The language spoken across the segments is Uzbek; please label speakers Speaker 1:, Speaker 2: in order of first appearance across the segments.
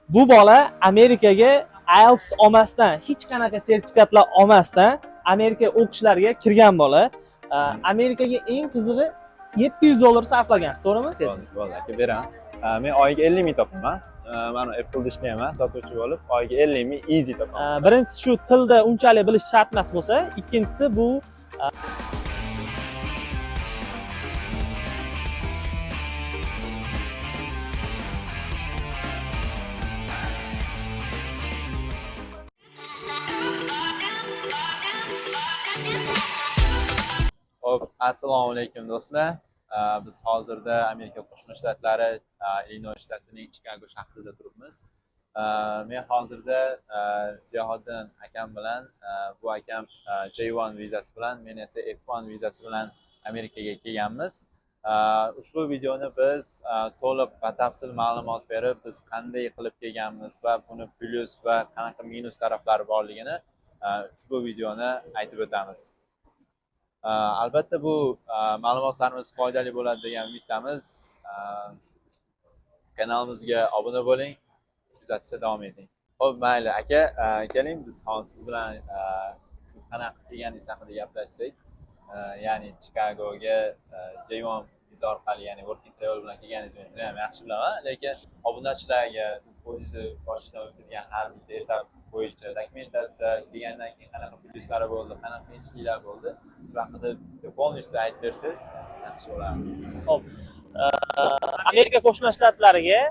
Speaker 1: Bu bola Amerikaga IELTS olmasdan, hech qanaqa sertifikatlar olmasdan Amerika o'qishlariga kirgan bola. Amerikaga eng qizig'i $700 sarflagansiz, to'g'rimi siz?
Speaker 2: Bo'ldi, aka beraman. Men oyiga 50 ming topaman. Mana Apple'da ishlayman, sotuvchi bo'lib, oyiga 50 ming easy topaman.
Speaker 1: Birinchisi shu tilda unchalik bilish shart emas bo'lsa, ikkinchisi bu
Speaker 2: Hop, assalomu alaykum do'stlar. Biz hozirda Amerika Qo'shma Shtatlari, Illinois shtatining Chicago shahrida turibmiz. Men hozirda Ziyohiddin akam bilan, bu akam J1 vizasi bilan, men esa F1 vizasi bilan Amerikaga kelganmiz. Ushbu videoni biz to'liq batafsil ma'lumot berib, biz qanday qilib kelganmiz va buni plyus va qanaqa minus taraflari borligini ushbu videoni aytib o'tamiz. Albatta bu ma'lumotlarimiz foydali bo'ladi degan umiddamiz. Kanalimizga obuna bo'ling, kuzatishda davom eting. Xo'p, mayli aka, keling biz hozir siz bilan siz qanaqa kelganingiz haqida gaplashsak. Ya'ni Chicagoga J1 viza orqali, ya'ni working travel bilan kelganingizni men juda ham yaxshi bilaman, lekin obunachilarga siz o'zingizni boshdan o'tkazgan har bitta etap bo'yicha dokumentatsiya kelgandan keyin qanaqa plyuslari bo'ldi, qanaqa qiyinchiliklar bo'ldi, shu haqida полностью aytib bersangiz yaxshi bo'lardi.
Speaker 1: Xo'p. Amerika Qo'shma Shtatlariga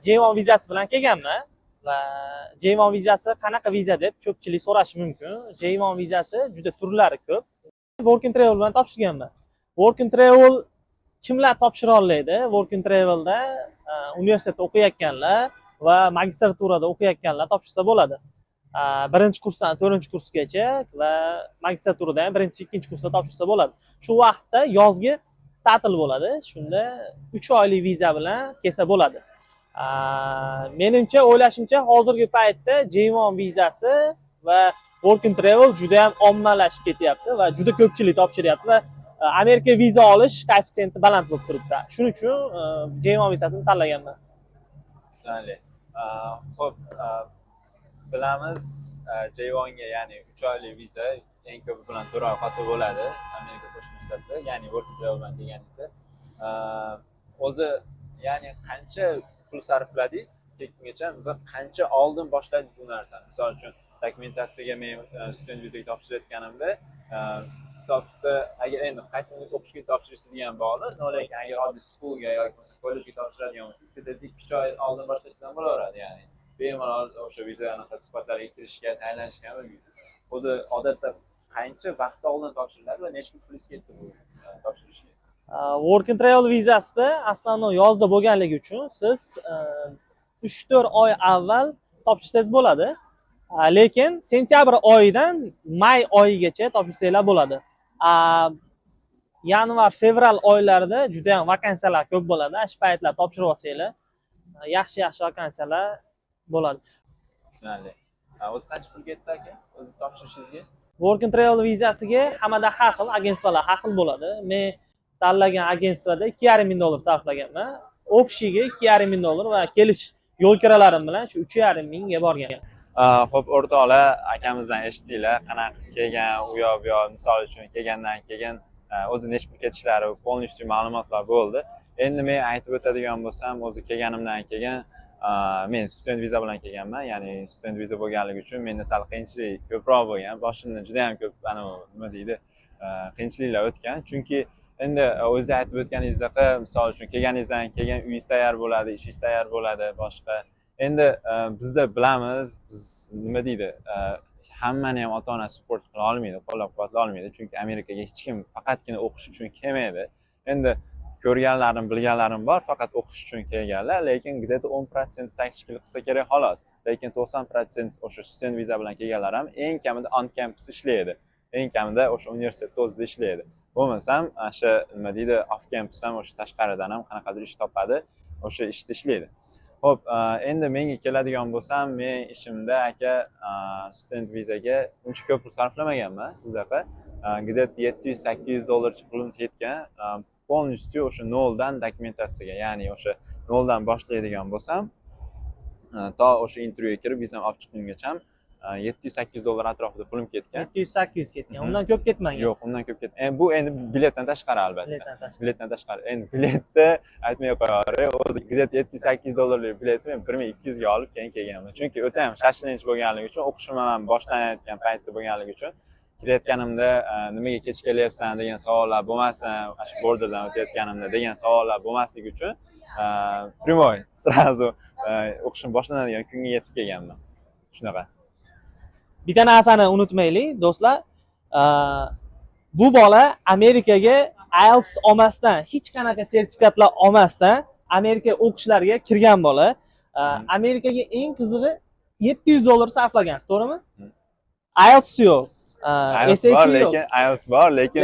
Speaker 1: J1 vizasi bilan kelganman va J1 vizasi qanaqa viza deb ko'pchilik so'rashi mumkin. J1 vizasi juda turlari ko'p. Working travel bilan topshirganman. Working travel kimlar topshira oladi? Working travelda universitetda o'qiyotganlar va magistraturada o'qiyotganlar topshirsa bo'ladi. Birinchi kursdan 4-kursgacha va magistraturada ham 1-2 kursda topshirsa bo'ladi. Shu vaqtda yozgi ta'til bo'ladi. Shunda 3 oylik viza bilan kelsa bo'ladi. Menimcha, o'ylashimcha hozirgi paytda J1 vizasi va working travel juda ham ommalashib ketyapti va juda ko'pchilik topshiryapti va Amerika viza olish koeffitsiyenti baland bo'lib turibdi. Shuning uchun J1 vizasini tanlaganman.
Speaker 2: Tushunarli. Xo'p, bilamiz J1 ga, ya'ni 3 oylik viza eng ko'pi bilan 4 oy qolsa bo'ladi Amerika Qo'shma Shtatlarida, ya'ni working travel bilan kelganingizda. O'zi ya'ni qancha pul sarfladingiz kelgungacha va qancha oldin boshladingiz bu narsani? Misol uchun dokumentatsiyaga men student vizaga topshirayotganimda hisobda agar endi qaysi o'qishga topshirish sizga ham bog'liq, lekin agar oddiy schoolga yoki kollejga topshiradigan bo'lsangiz, dedik 3 oy oldin boshlashingiz ham bo'laveradi, ya'ni bemalol o'sha viza anaqa suhbatlarga kirishga, tayinlanishga ham ulgursiz. O'zi odatda qancha vaqt oldin topshiriladi va necha pul ketdi bu topshirishga?
Speaker 1: Working travel vizasida aslan yozda bo'lganligi uchun siz 3-4 oy avval topshirsangiz bo'ladi. Lekin sentyabr oyidan may oyigacha topshirsanglar bo'ladi. Yanvar, fevral oylarida juda ham vakansiyalar ko'p bo'ladi. Shu paytlar topshirib olsanglar, yaxshi vakansiyalar bo'ladi.
Speaker 2: Tushunarli. O'zi qancha pul ketdi aka? O'zi topshirishingizga?
Speaker 1: Working travel vizasiga hamada har xil agentstvalar har xil bo'ladi. Men tanlagan agentstvada $2,5 sarflaganman. O'qishiga $2,5 va kelish yo'l kiralarim bilan shu $3,5 borgan.
Speaker 2: Xo'p, o'rtoqlar, akamizdan eshitdinglar, qanaqa kelgan, u yoq bu yoq, misol uchun kelgandan keyin o'zi necha pul ketishlari полностью ma'lumotlar bo'ldi. Endi men aytib o'tadigan bo'lsam, o'zi kelganimdan keyin men student viza bilan kelganman, ya'ni student viza bo'lganligi uchun menda sal qiyinchilik ko'proq bo'lgan. Boshimdan juda ham ko'p nima deydi, qiyinchiliklar o'tgan. Chunki endi o'zi aytib o'tganingizdek, misol uchun kelganingizdan keyin uyingiz tayyor bo'ladi, ishingiz tayyor bo'ladi, boshqa. Endi bizda bilamiz, biz nima deydi, hammani ham ota-ona support qila olmaydi, qo'llab-quvvatlay olmaydi, chunki Amerikaga hech kim faqatgina o'qish uchun kelmaydi. Endi ko'rganlarim, bilganlarim bor, faqat o'qish uchun kelganlar, lekin где-то 10% tashkil qilsa kerak xolos. Lekin 90% o'sha student viza bilan kelganlar ham eng kamida on campus ishlaydi. Eng kamida o'sha universitetda o'zida ishlaydi. Bo'lmasam, o'sha nima deydi, off campus ham o'sha tashqaridan ham qanaqadir ish topadi, o'sha ishda ishlaydi. Xo'p, endi menga keladigan bo'lsam, men ishimda aka student vizaga uncha ko'p pul sarflamaganman sizdaqa. Где-то $700-800 pulim ketgan. Полностью o'sha noldan dokumentatsiyaga, ya'ni o'sha noldan boshlaydigan bo'lsam, to o'sha intervyuga kirib vizani olib chiqqungacha $700-800 atrofida pulim ketgan.
Speaker 1: 700-800 ketgan. Undan ko'p ketmagan.
Speaker 2: Yo'q, undan ko'p ketmagan. Bu endi biletdan tashqari albatta.
Speaker 1: Biletdan tashqari.
Speaker 2: Biletdan tashqari. Endi biletni aytmay qo'yaver. O'zi bilet $700-800 biletni men 1200 ga olib keyin kelganman. Chunki o'ta ham shashlinch bo'lganligi uchun, o'qishim ham boshlanayotgan paytda bo'lganligi uchun kirayotganimda nimaga kech kelyapsan degan savollar bo'lmasin, shu borderdan o'tayotganimda degan savollar bo'lmasligi uchun primoy сразу o'qishim boshlanadigan kunga yetib kelganman. Shunaqa.
Speaker 1: Bitta narsani unutmaylik, do'stlar. Bu bola Amerikaga IELTS olmasdan, hech qanaqa sertifikatlar olmasdan Amerika o'qishlariga kirgan bola. Amerikaga eng qizig'i $700 sarflagansiz, to'g'rimi? IELTS yo'q.
Speaker 2: IELTS bor, lekin IELTS bor, lekin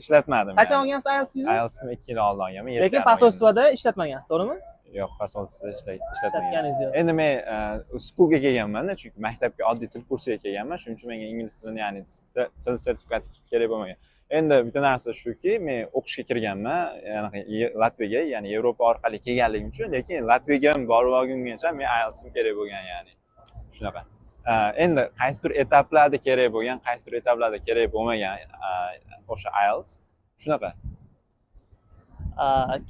Speaker 2: ishlatmadim.
Speaker 1: Qachon olgansiz IELTS'ni?
Speaker 2: IELTSni 2 yil oldin olganman.
Speaker 1: Lekin posolstvada ishlatmagansiz, to'g'rimi?
Speaker 2: Yo'q, posolstvada ishlatmagan.
Speaker 1: Ishlatganingiz yo'q.
Speaker 2: Endi men schoolga kelganman-da, chunki maktabga oddiy til kursiga kelganman. Shuning uchun menga ingliz tilini, ya'ni til sertifikati kerak bo'lmagan. Endi bitta narsa shuki, men o'qishga kirganman, ya'ni Latviyaga, ya'ni Yevropa orqali kelganligim uchun, lekin Latviyaga borib olgungacha men IELTSim kerak bo'lgan, ya'ni. Shunaqa. Endi qaysidir etaplarda kerak bo'lgan, qaysidir etaplarda kerak bo'lmagan o'sha IELTS shunaqa.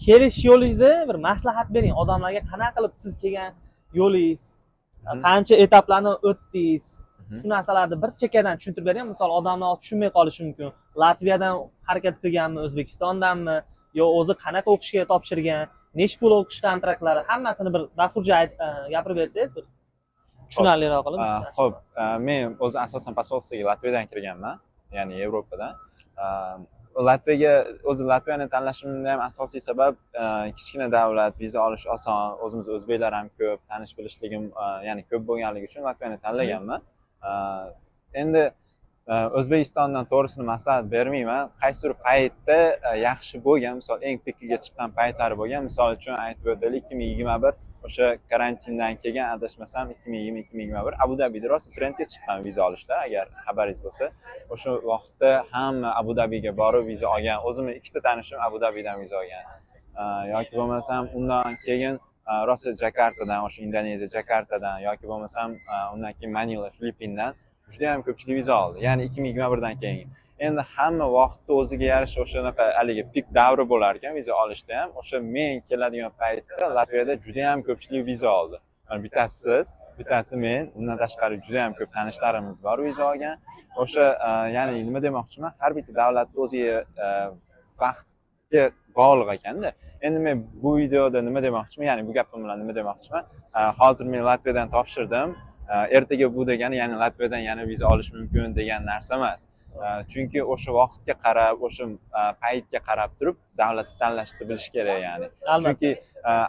Speaker 1: Kelish yo'lingizda bir maslahat bering, odamlarga qanaqa qilib siz kelgan yo'lingiz, qancha etaplarni o'tdingiz, shu narsalarni bir chekkadan tushuntirib bering. Misol odamlar tushunmay qolishi mumkin. Latviyadan harakat qilganmi, O'zbekistondanmi, yo o'zi qanaqa o'qishga topshirgan, necha pul o'qish kontraktlari, hammasini bir rafurja gapirib bersangiz, bir tushunarliroq qilib.
Speaker 2: Xo'p, men o'zi asosan posolstvoga Latviyadan kirganman, ya'ni Yevropadan. Latviyani tanlashimning ham asosiy sabab kichkina davlat, viza olish oson, o'zimiz o'zbeklar ham ko'p, tanish bilishligim ya'ni ko'p bo'lganligi uchun Latviyani tanlaganman. Endi O'zbekistondan to'g'risini maslahat bermayman. Qaysidir paytda yaxshi bo'lgan, misol eng pikiga chiqqan paytlari bo'lgan, misol uchun aytib o'taylik 2021 o'sha karantindan kelgan adashmasam 2020-2021 Abu Dabida rosa trendga chiqqan viza olishlar, agar xabaringiz bo'lsa. O'sha vaqtda hamma Abu Dabiga borib viza olgan. O'zimning ikkita tanishim Abu Dabidan viza olgan. Yoki bo'lmasam undan keyin rosa Jakartadan, o'sha Indoneziya Jakartadan yoki bo'lmasam undan keyin Manila Filippindan juda ham ko'pchilik viza oldi. Ya'ni 2021 dan keyin. Endi hamma vaqtda o'ziga yarasha o'shanaqa haligi pik davri bo'lar ekan viza olishda ham. O'sha men keladigan paytda Latviyada juda ham ko'pchilik viza oldi. Mana bittasi siz, bittasi men, undan tashqari juda ham ko'p tanishlarimiz bor viza olgan. O'sha ya'ni nima demoqchiman, har bitta davlatda o'ziga vaqtga bog'liq ekanda. Endi men bu videoda nima demoqchiman, ya'ni bu gapim bilan nima demoqchiman? Hozir men Latviyadan topshirdim. Ertaga bu degani, ya'ni Latviyadan yana viza olish mumkin degan narsa emas. Chunki o'sha vaqtga qarab, o'sha paytga qarab turib davlatni tanlashni bilish kerak, ya'ni. Chunki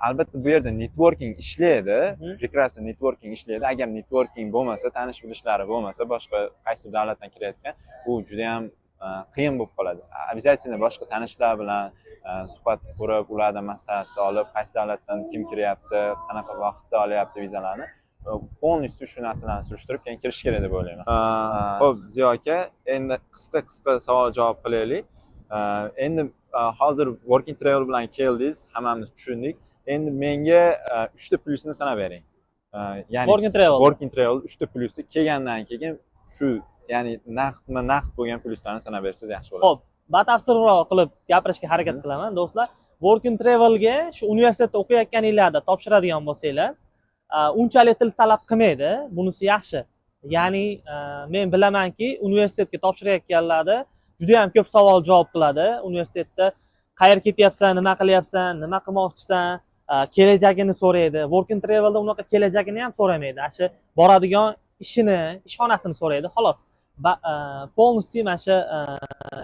Speaker 2: albatta bu yerda networking ishlaydi, prekrasno networking ishlaydi. Agar networking bo'lmasa, tanish bilishlari bo'lmasa, boshqa qaysi davlatdan kirayotgan, u juda ham qiyin bo'lib qoladi. Обязательно boshqa tanishlar bilan suhbat qurib, ulardan maslahat olib, qaysi davlatdan kim kiryapti, qanaqa vaqtda olyapti vizalarni polностью shu narsalarni surishtirib keyin kirish kerak deb o'ylayman. Xo'p, Ziyo aka, endi qisqa savol javob qilaylik. Endi hozir working travel bilan keldingiz, hammamiz tushundik. Endi menga 3 ta plyusini sanab bering. Ya'ni working travel 3 ta plyusi kelgandan keyin shu, ya'ni naqd bo'lgan plyuslarni sanab bersangiz yaxshi bo'ladi.
Speaker 1: Xo'p, batafsilroq qilib gapirishga harakat qilaman, do'stlar. Working travelga shu universitetda o'qiyotganinglarda topshiradigan bo'lsanglar, unchalik til talab qilmaydi, bunisi yaxshi. Ya'ni men bilamanki, universitetga topshirayotganlarda juda ham ko'p savol javob qiladi. Universitetda qayerga ketyapsan, nima qilyapsan, nima qilmoqchisan, kelajagini so'raydi. Working travelda unaqa kelajagini ham so'ramaydi. Shu boradigan ishini, ishxonasini so'raydi, xolos. Polностью mana shu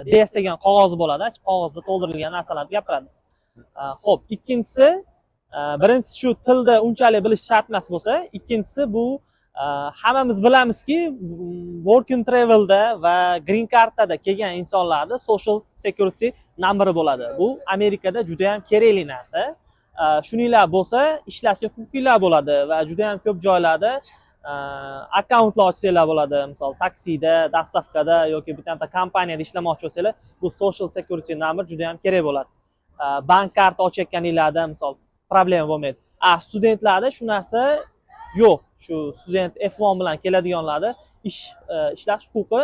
Speaker 1: DS degan qog'oz bo'ladi, shu qog'ozda to'ldirilgan narsalarni gapiradi. Xo'p, ikkinchisi, birinchisi shu tilda unchalik bilish shart emas bo'lsa, ikkinchisi bu hammamiz bilamizki, working travelda va green cardda kelgan insonlarda social security number bo'ladi. Bu Amerikada juda ham kerakli narsa. Shuninglar bo'lsa, ishlashga huquqinglar bo'ladi va juda ham ko'p joylarda akkauntlar ochsanglar bo'ladi. Misol taksida, dastavkada yoki bitta kompaniyada ishlamoqchi bo'lsanglar, bu social security number juda ham kerak bo'ladi. Bank karta ochayotganinglarda misol problema bo'lmaydi. Studentlarda shu narsa yo'q. Shu student F1 bilan keladiganlarni ishlash huquqi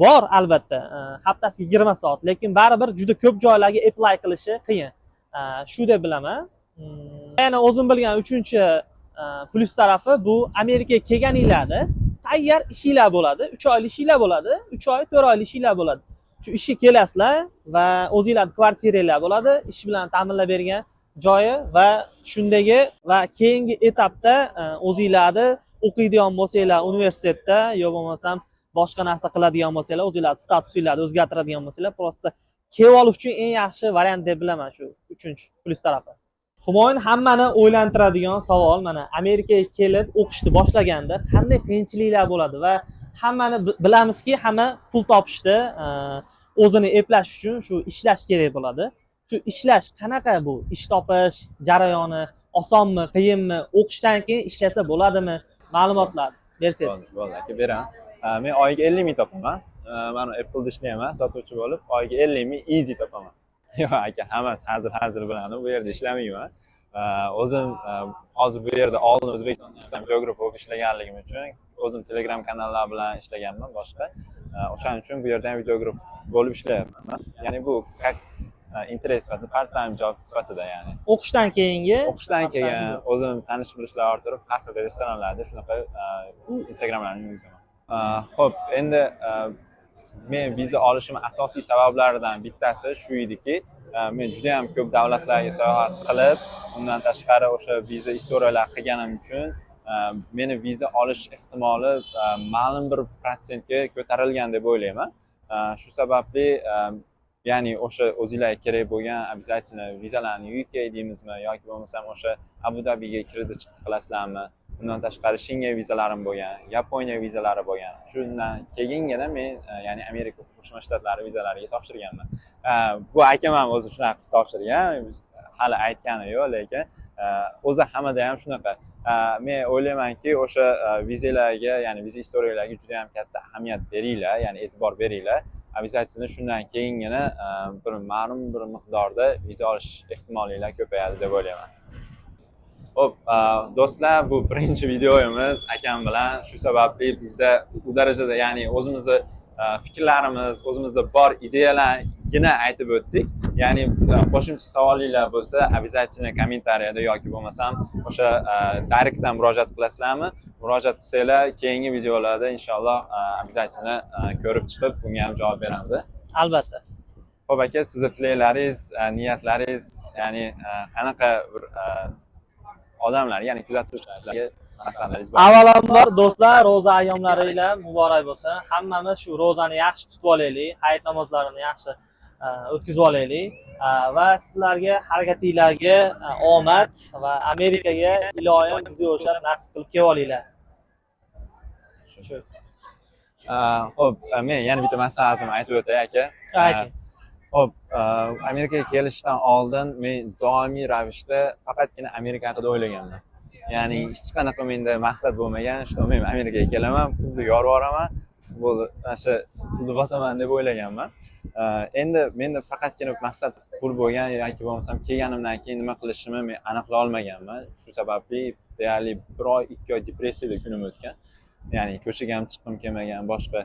Speaker 1: bor albatta. Haftasiga 20 soat, lekin baribir juda ko'p joylarga apply qilishi qiyin. Shu deb bilaman. Yana o'zim bilgan 3+ tarafi bu Amerikaga kelganinglarda tayyor ishinglar bo'ladi. 3 oylik ishinglar bo'ladi. 3 oy, 4 oylik ishinglar bo'ladi. Shu ishga kelasizlar va o'zingizlarning kvartiranglar bo'ladi, ish bilan ta'minlab bergan joyi va shundagi va keyingi etapda o'zingizlarni o'qiydigan bo'lsanglar universitetda yo bo'lmasam boshqa narsa qiladigan bo'lsanglar, o'zingizlarning statusinglarni o'zgartiradigan bo'lsanglar, prosta kelib olish uchun eng yaxshi variant deb bilaman shu 3+ tarafi. Humoyun hammani o'ylantiradigan savol, mana Amerikaga kelib o'qishni boshlaganda qanday qiyinchiliklar bo'ladi va hammani bilamizki, hamma pul topishda o'zini eplash uchun shu ishlash kerak bo'ladi. Shu ishlash qanaqa bu? Ish topish jarayoni osonmi, qiyinmi? O'qishdan keyin ishlasa bo'ladimi? Ma'lumotlar bersangiz.
Speaker 2: Bo'ldi, aka beraman. Men oyiga 50 ming topaman. Men Apple'da ishlayman, sotuvchi bo'lib, oyiga 50 ming easy topaman. Yo'q aka, hammasi hazil bilan bu yerda ishlamayman. O'zim hozir bu yerda oldin O'zbekistonda videograf bo'lib ishlaganligim uchun o'zim Telegram kanallar bilan ishlaganman boshqa. O'shaning uchun bu yerda ham videograf bo'lib ishlayapman. Ya'ni bu interes sifatida, part time job sifatida ya'ni.
Speaker 1: O'qishdan keyin
Speaker 2: o'zim tanish bilishlar orttirib, har xil restoranlarda shunaqa Instagramlarni yuzaman. Xo'p, endi men viza olishim asosiy sabablaridan bittasi shu ediki, men juda ham ko'p davlatlarga sayohat qilib, undan tashqari o'sha viza istoriyalar qilganim uchun meni viza olish ehtimoli ma'lum bir protsentga ko'tarilgan deb o'ylayman. Shu sababli ya'ni o'sha o'zingizlarga kerak bo'lgan обязательно vizalarni UK deymizmi yoki bo'lmasam o'sha Abu Dabiga kirdi chiqdi qilasizlarmi? Undan tashqari Schengen vizalarim bo'lgan, Yaponiya vizalari bo'lgan. Shundan keyingina men ya'ni Amerika Qo'shma Shtatlari vizalariga topshirganman. Bu akam ham o'zi shunaqa qilib topshirgan. Hali aytgani yo'q, lekin o'zi hammada ham shunaqa. Men o'ylaymanki, o'sha vizalarga, ya'ni viza istoriyalarga juda ham katta ahamiyat beringlar, ya'ni e'tibor beringlar. Обязательно shundan keyingina bir ma'lum bir miqdorda viza olish ehtimolinglar ko'payadi deb o'ylayman. Hop, do'stlar, bu birinchi videoyimiz akam bilan. Shu sababli bizda u darajada, ya'ni o'zimizni fikrlarimiz, o'zimizda bor ideyalargina aytib o'tdik. Ya'ni qo'shimcha savolinglar bo'lsa, обязательно kommentariyada yoki bo'lmasam o'sha direktdan murojaat qilasizlarmi? Murojaat qilsanglar, keyingi videolarda inshaalloh обязательно ko'rib chiqib, bunga ham javob beramiz.
Speaker 1: Albatta.
Speaker 2: Xo'p aka, sizning tilaklaringiz, niyatlaringiz, ya'ni qanaqa bir odamlar, ya'ni kuzatuvchilarga maslahatlaringiz bor?
Speaker 1: Avvalambor do'stlar, ro'za ayyomlaringlar muborak bo'lsin. Hammamiz shu ro'zani yaxshi tutib olaylik, hayit namozlarini yaxshi o'tkazib olaylik va sizlarga harakatinglarga omad va Amerikaga iloyim bizga o'xshab nasib qilib kelib olinglar.
Speaker 2: Xo'p, men yana bitta maslahatimni aytib o'tay aka. Xo'p, Amerikaga kelishdan oldin men doimiy ravishda faqatgina Amerika haqida o'ylaganman. Ya'ni hech qanaqa menda maqsad bo'lmagan, что men Amerikaga kelaman, pulni yorib yuboraman, bo'ldi, mana shu pulni bosaman deb o'ylaganman. Endi menda faqatgina maqsad pul bo'lgan yoki bo'lmasam kelganimdan keyin nima qilishimni men aniqlay olmaganman. Shu sababli deyarli 1 oy, 2 oy depressiyada kunim o'tgan. Ya'ni ko'chaga ham chiqqim kelmagan, boshqa.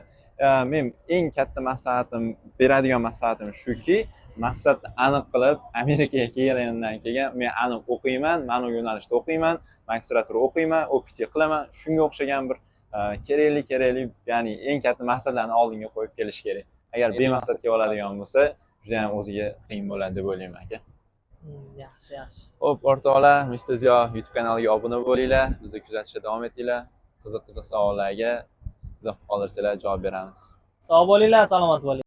Speaker 2: Men eng katta maslahatim, beradigan maslahatim shuki, maqsadni aniq qilib, Amerikaga kelgandan keyin men aniq o'qiyman, mana bu yo'nalishda o'qiyman, magistratura o'qiyman, OPT qilaman. Shunga o'xshagan bir kerakli, ya'ni eng katta maqsadlarni oldinga qo'yib kelish kerak. Agar bemaqsad kelib oladigan bo'lsa, juda ham o'ziga qiyin bo'ladi deb o'ylayman aka.
Speaker 1: Yaxshi.
Speaker 2: Xo'p, o'rtoqlar, Mr. Ziyo YouTube kanaliga obuna bo'linglar, bizni kuzatishda davom etinglar. Qiziq savollarga izoh qoldirsanglar javob beramiz.
Speaker 1: Sog' bo'linglar, salomat bo'ling.